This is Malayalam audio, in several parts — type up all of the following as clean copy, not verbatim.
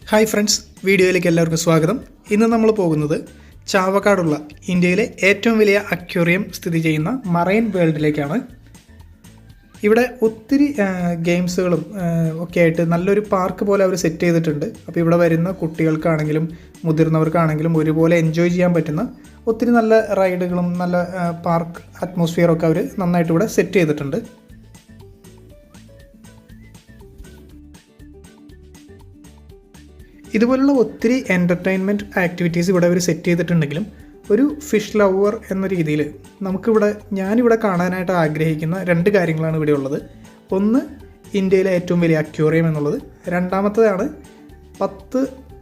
ഹായ് ഫ്രണ്ട്സ്, വീഡിയോയിലേക്ക് എല്ലാവർക്കും സ്വാഗതം. ഇന്ന് നമ്മൾ പോകുന്നത് ചാവക്കാടുള്ള ഇന്ത്യയിലെ ഏറ്റവും വലിയ അക്വേറിയം സ്ഥിതി ചെയ്യുന്ന മറൈൻ വേൾഡിലേക്കാണ്. ഇവിടെ ഒത്തിരി ഗെയിംസുകളും ഒക്കെ ആയിട്ട് നല്ലൊരു പാർക്ക് പോലെ അവർ സെറ്റ് ചെയ്തിട്ടുണ്ട്. അപ്പോൾ ഇവിടെ വരുന്ന കുട്ടികൾക്കാണെങ്കിലും മുതിർന്നവർക്കാണെങ്കിലും ഒരുപോലെ എൻജോയ് ചെയ്യാൻ പറ്റുന്ന ഒത്തിരി നല്ല റൈഡുകളും നല്ല പാർക്ക് അറ്റ്മോസ്ഫിയറൊക്കെ അവർ നന്നായിട്ട് ഇവിടെ സെറ്റ് ചെയ്തിട്ടുണ്ട്. ഇതുപോലുള്ള ഒത്തിരി എൻ്റർടൈൻമെൻറ്റ് ആക്ടിവിറ്റീസ് ഇവിടെ അവർ സെറ്റ് ചെയ്തിട്ടുണ്ടെങ്കിലും ഒരു ഫിഷ് ലവർ എന്ന രീതിയിൽ ഞാനിവിടെ കാണാനായിട്ട് ആഗ്രഹിക്കുന്ന രണ്ട് കാര്യങ്ങളാണ് ഇവിടെ ഉള്ളത്. ഒന്ന്, ഇന്ത്യയിലെ ഏറ്റവും വലിയ അക്വേറിയം എന്നുള്ളത്. രണ്ടാമത്തേതാണ്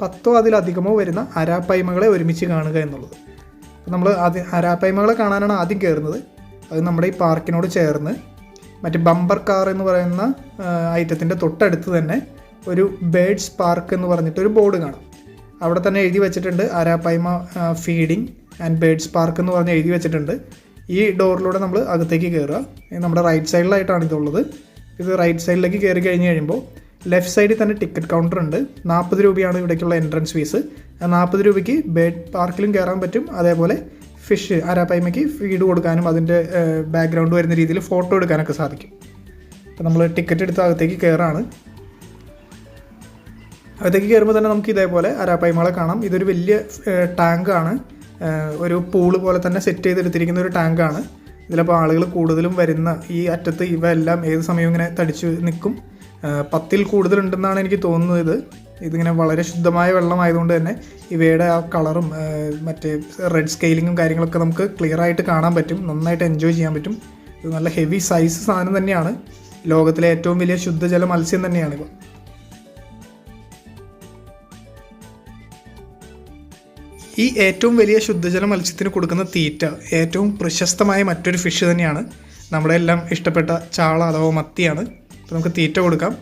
പത്തോ അതിലധികമോ വരുന്ന അരാപ്പൈമകളെ ഒരുമിച്ച് കാണുക എന്നുള്ളത്. നമ്മൾ അരാപ്പൈമകളെ കാണാനാണ് ആദ്യം കയറുന്നത്. അത് നമ്മുടെ ഈ പാർക്കിനോട് ചേർന്ന് മറ്റ് ബമ്പർ കാർ എന്ന് പറയുന്ന ഐറ്റത്തിൻ്റെ തൊട്ടടുത്ത് തന്നെ ഒരു ബേഡ്സ് പാർക്ക് എന്ന് പറഞ്ഞിട്ടൊരു ബോർഡ് കാണാം. അവിടെ തന്നെ എഴുതി വെച്ചിട്ടുണ്ട് arapaima feeding and birds park എന്ന് പറഞ്ഞ് എഴുതി വെച്ചിട്ടുണ്ട്. ഈ ഡോറിലൂടെ നമ്മൾ അകത്തേക്ക് കയറുക. നമ്മുടെ റൈറ്റ് സൈഡിലായിട്ടാണ് ഇതുള്ളത്. ഇത് റൈറ്റ് സൈഡിലേക്ക് കയറി കഴിഞ്ഞ് കഴിയുമ്പോൾ ലെഫ്റ്റ് സൈഡിൽ തന്നെ ടിക്കറ്റ് കൗണ്ടർ ഉണ്ട്. 40 രൂപയാണ് ഇവിടേക്കുള്ള എൻട്രൻസ് ഫീസ്. 40 രൂപയ്ക്ക് ബേഡ് പാർക്കിലും കയറാൻ പറ്റും. അതേപോലെ ഫിഷ് അരാപ്പൈമയ്ക്ക് ഫീഡ് കൊടുക്കാനും അതിൻ്റെ ബാക്ക്ഗ്രൗണ്ട് വരുന്ന രീതിയിൽ ഫോട്ടോ എടുക്കാനൊക്കെ സാധിക്കും. അപ്പോൾ നമ്മൾ ടിക്കറ്റ് എടുത്ത് അകത്തേക്ക് കയറാണ്. അകത്തേക്ക് കയറുമ്പോൾ തന്നെ നമുക്ക് ഇതേപോലെ അരാപ്പൈമകളെ കാണാം. ഇതൊരു വലിയ ടാങ്കാണ്. ഒരു പൂള് പോലെ തന്നെ സെറ്റ് ചെയ്തെടുത്തിരിക്കുന്ന ഒരു ടാങ്കാണ്. ഇതിലപ്പോൾ ആളുകൾ കൂടുതലും വരുന്ന ഈ അറ്റത്ത് ഇവ എല്ലാം ഏത് സമയവും ഇങ്ങനെ തടിച്ച് നിൽക്കും. 10ൽ കൂടുതലുണ്ടെന്നാണ് എനിക്ക് തോന്നുന്നത്. ഇതിങ്ങനെ വളരെ ശുദ്ധമായ വെള്ളമായതുകൊണ്ട് തന്നെ ഇവയുടെ ആ കളറും മറ്റേ റെഡ് സ്കെയിലിങ്ങും കാര്യങ്ങളൊക്കെ നമുക്ക് ക്ലിയർ ആയിട്ട് കാണാൻ പറ്റും. നന്നായിട്ട് എൻജോയ് ചെയ്യാൻ പറ്റും. ഇത് നല്ല ഹെവി സൈസ് സാധനം തന്നെയാണ്. ലോകത്തിലെ ഏറ്റവും വലിയ ശുദ്ധജല മത്സ്യം തന്നെയാണിവ. ഈ ഏറ്റവും വലിയ ശുദ്ധജല മത്സ്യത്തിന് കൊടുക്കുന്ന തീറ്റ ഏറ്റവും പ്രശസ്തമായ മറ്റൊരു ഫിഷ് തന്നെയാണ്. നമ്മുടെ എല്ലാം ഇഷ്ടപ്പെട്ട ചാള അഥവാ മത്തിയാണ്. അപ്പോൾ നമുക്ക് തീറ്റ കൊടുക്കാം.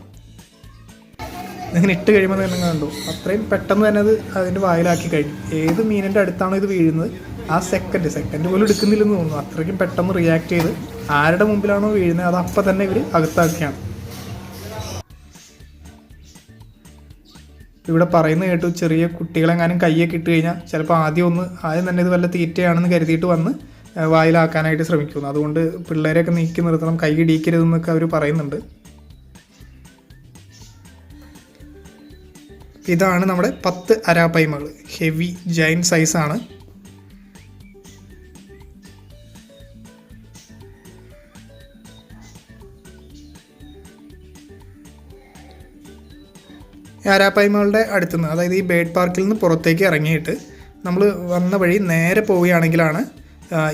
ഇങ്ങനെ ഇട്ട് കഴിയുമ്പോൾ തന്നെ കണ്ടു അത്രയും പെട്ടെന്ന് തന്നെ അത് അതിൻ്റെ വായിലാക്കി കഴിഞ്ഞു. ഏത് മീനിൻ്റെ അടുത്താണോ ഇത് വീഴുന്നത് ആ സെക്കൻഡ് പോലും എടുക്കുന്നില്ലെന്ന് തോന്നുന്നു. അത്രയ്ക്കും പെട്ടെന്ന് റിയാക്ട് ചെയ്ത് ആരുടെ മുമ്പിലാണോ വീഴുന്നത് അത് അപ്പം തന്നെ ഇവർ അകത്താക്കുകയാണ്. ഇവിടെ പറയുന്നത് കേട്ടു, ചെറിയ കുട്ടികളെങ്ങാനും കയ്യൊക്കെ ഇട്ട് കഴിഞ്ഞാൽ ചിലപ്പോൾ ആദ്യം തന്നെ ഇത് വല്ല തീറ്റയാണെന്ന് കരുതിയിട്ട് വന്ന് വായിലാക്കാനായിട്ട് ശ്രമിക്കുന്നു. അതുകൊണ്ട് പിള്ളേരെയൊക്കെ നീക്കി നിർത്തണം, കൈ ഇടിക്കരുതെന്നൊക്കെ അവർ പറയുന്നുണ്ട്. ഇതാണ് നമ്മുടെ 10 അരാപ്പൈമകൾ. ഹെവി ജൈൻ സൈസാണ്. അരാപ്പൈമകളുടെ അടുത്തുനിന്ന്, അതായത് ഈ ബേഡ് പാർക്കിൽ നിന്ന് പുറത്തേക്ക് ഇറങ്ങിയിട്ട് നമ്മൾ വന്ന വഴി നേരെ പോവുകയാണെങ്കിലാണ്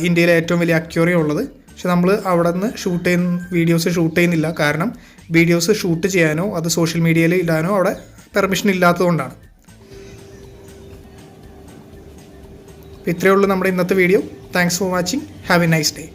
ഇന്ത്യയിലെ ഏറ്റവും വലിയ അക്വേറിയം ഉള്ളത്. പക്ഷെ നമ്മൾ അവിടെ നിന്ന് വീഡിയോസ് ഷൂട്ട് ചെയ്യുന്നില്ല. കാരണം വീഡിയോസ് ഷൂട്ട് ചെയ്യാനോ അത് സോഷ്യൽ മീഡിയയിൽ ഇടാനോ അവിടെ പെർമിഷൻ ഇല്ലാത്തതുകൊണ്ടാണ്. ഇത്രയേ ഉള്ളൂ നമ്മുടെ ഇന്നത്തെ video. Thanks for watching. Have A nice day.